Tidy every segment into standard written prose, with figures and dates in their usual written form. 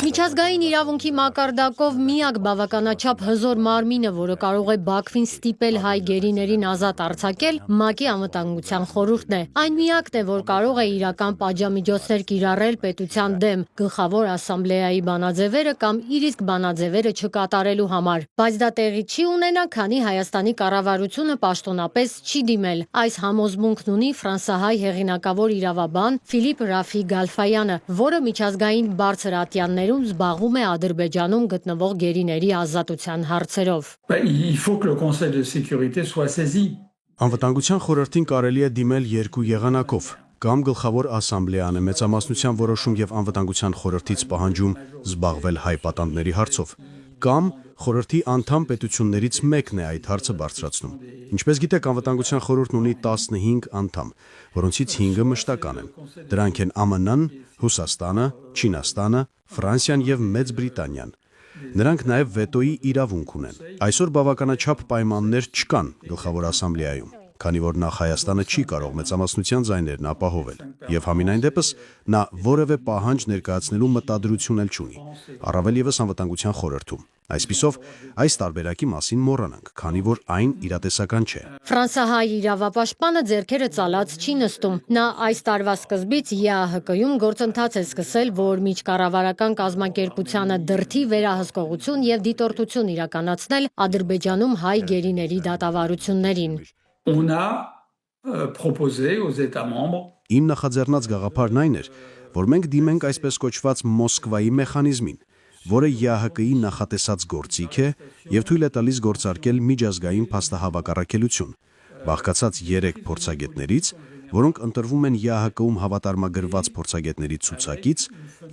Միջազգային իրավունքի մակարդակով միակ բավականաչափ հզոր մարմինը, որը կարող է Բաքվին ստիպել հայ գերիներին ազատ արձակել, ՄԱԿ-ի անվտանգության խորհուրդն է։ Այն միակն է, որ կարող է իրական պատժամիջոցներ կիրառել պետության դեմ, Գլխավոր ասամբլեայի բանաձևերը կամ իր իսկ բանաձևերը չկատարելու համար։ Բայց դա տեղի չի ունենա, քանի Հայաստանի կառավարությունը պաշտոնապես չի դիմել։ Այս համոզմունքն ունի ֆրանսահայ հեղինակավոր իրավաբան Ֆիլիպ Ռաֆի Գալֆայանը, որը միջազգային բարձր ատյաններում զբաղվում է Ադրբեջանում գտնվող գերիների ազատության հարցերով։ Անվտանգության խորհրդին կարելի է դիմել երկու եղանակով, կամ Գլխավոր ասամբլեան է մեծամասնության որոշում եւ անվտանգության խորհրդից պահանջում զբաղվել հայ պատանդների հարցով, կամ խորհրդի անդամ պետություններից մեկն է այդ հարցը բարձրացնում։ Ինչպես գիտեք, անվտանգության խորհուրդն ունի 15 անդամ, որոնցից 5-ը մշտական են։ Դրանք են ԱՄՆ-ն, Հուսաստանը, Չինաստանը, Ֆրանսիան եւ Մեծ Բրիտանիան։ Նրանք նաեւ վետոյի իրավունք ունեն։ Այսօր բավականաչափ պայմաններ չկան Գլխավոր ասամբլեայում, քանի որ նախ Հայաստանը չի կարող մեծամասնության ձայներն ապահովել, եւ համենայն դեպս նա որևէ պահանջ ներկայացնելու մտադրություն էլ չունի, առավել եւս անվտանգության խորհրդում։ Այսպիսով, այս տարբերակի մասին մոռանանք, քանի որ այն իրատեսական չէ։ Ֆրանսահայ իրավապաշտպանը ձեռքերը ծալած չի նստում։ Նա այս տարվա սկզբից ԵԱՀԿ-ում գործընթաց է սկսել, որ միջկառավարական կազմակերպությանը դրդի վերահսկողություն եւ դիտորդություն իրականացնել Ադրբեջանում հայ գերիների դատավարություններին։ Իմ նախաձեռնած գաղափարն այն էր, որ մենք դիմենք այսպես կոչված Մոսկվայի մեխանիզմին, որը ԵԱՀԿ-ի նախատեսած գործիք է եւ թույլ է տալիս գործարկել միջազգային փաստահավաքառակելություն, բաղկացած 3 փորձագետներից, որոնք ընտրվում են ԵԱՀԿ-ում հավատարմագրված փորձագետների ցուցակից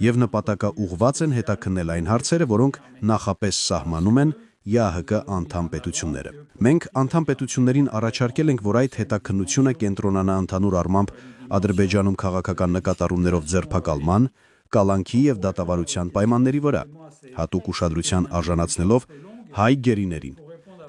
եւ նպատակաուղղված են հետաքննել այն հարցերը, որոնք նախապես սահմանում են ԵԱՀԿ անդամ պետությունները։ Մենք անդամ պետություններին առաջարկել ենք, որ այդ հետաքննությունը կենտրոնանա ընդհանուր առմամբ Ադրբեջանում քաղաքական նկատառումներով ձերբակալման, կալանքի եւ դատավարության պայմանների վրա, հատուկ ուշադրության արժանացնելով հայ գերիներին,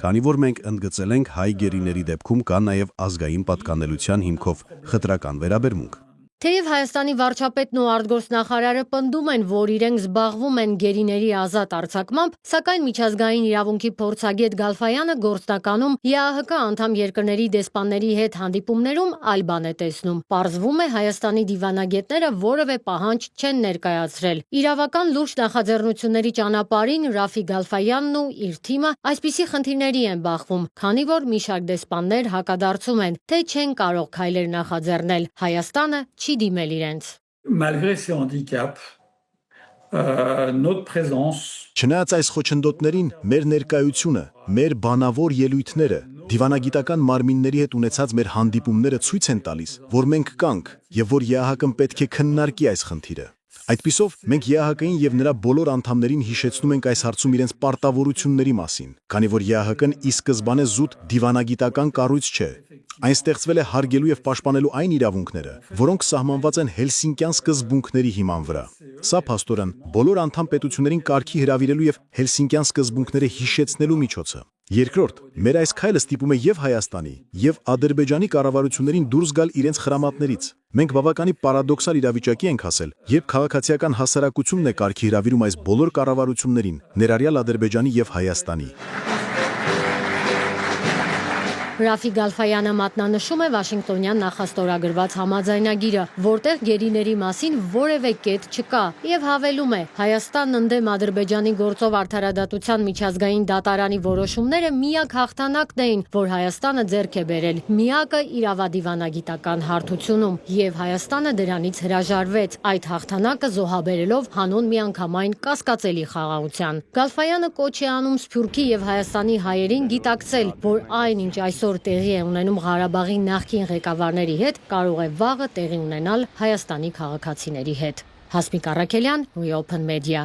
քանի որ մենք ընդգծել ենք հայ գերիների դեպքում կա նաեւ ազգային պատկանելության հիմքով խտրական վերաբերմունք։ Թեև Հայաստանի վարչապետն ու արտգործնախարարը պնդում են, որ իրենք զբաղվում են գերիների ազատ արձակմամբ, սակայն միջազգային իրավունքի փորձագետ Գալֆայանը գործնականում ԵԱՀԿ անդամ երկրների դեսպանների հետ հանդիպումներում այլ բան է տեսնում։ Պարզվում է, Հայաստանի դիվանագետները որևէ պահանջ չեն ներկայացրել։ Իրավական լուրջ նախաձեռնությունների ճանապարհին Ռաֆի Գալֆայանն ու իր թիմը այսպիսի խնդիրների են բախվում, քանի որ մի շարք դեսպաններ հակադարձում են, թե չեն կարող քայլեր նախաձեռնել։ Հայաստանը չի դիմել իրենց։ Չնայած այս խոչընդոտներին, մեր ներկայությունը, մեր բանավոր ելույթները, դիվանագիտական մարմինների հետ ունեցած մեր հանդիպումները ցույց են տալիս, որ մենք կանք եւ որ ԵԱՀԿ-ն պետք է քննարկի այս խնդիրը։ Այդպիսով, մենք ԵԱՀԿ-ին եւ նրա բոլոր անդամներին հիշեցնում ենք այս հարցում իրենց պարտավորությունների մասին, քանի որ ԵԱՀԿ-ն ի սկզբանե զուտ դիվանագիտական կառույց չէ։ Այն ստեղծվել է հարգելու եւ պաշտպանելու այն իրավունքները, որոնք սահմանված են Հելսինկյան սկզբունքների հիման վրա։ Սա փաստորեն բոլոր անդամ պետություններին կարգի հրավիրելու եւ Հելսինկյան սկզբունքները հիշեցնելու միջոց է։ Երկրորդ, մեր այս քայլը ստիպում է եւ Հայաստանի, եւ Ադրբեջանի կառավարություններին դուրս գալ իրենց խրամատներից։ Մենք բավականի պարադոքսալ իրավիճակի ենք հասել, երբ քաղաքացիական հասարակությունն է կարգի հրավիրում այս բոլոր կառավարություններին, ներառյալ Ադրբեջանի եւ Հայաստանի։ Ռաֆի Գալֆայանը մատնանշում է Վաշինգտոնյան նախաստորագրված համաձայնագիրը, որտեղ գերիների մասին որևէ կետ չկա, եւ հավելում է. Հայաստանն ընդդեմ Ադրբեջանի գործով արդարադատության միջազգային դատարանի որոշումները միակ հաղթանակն էին, որ Հայաստանը ձեռք է բերել, միակը իրավադիվանագիտական հարթությունում, եւ Հայաստանը դրանից հրաժարվեց, այդ հաղթանակը զոհաբերելով հանուն միանգամայն կասկածելի խաղաղության։ Գալֆայանը կոչ է անում Սփյուռքի եւ Հայաստանի հայերին գիտակցել, որ այնինչ այսօր տեղի է ունենում Ղարաբաղի նախկին ղեկավարների հետ, կարող է վաղը տեղի ունենալ Հայաստանի քաղաքացիների հետ։ Հասմիկ Առաքելյան, Reopen Media։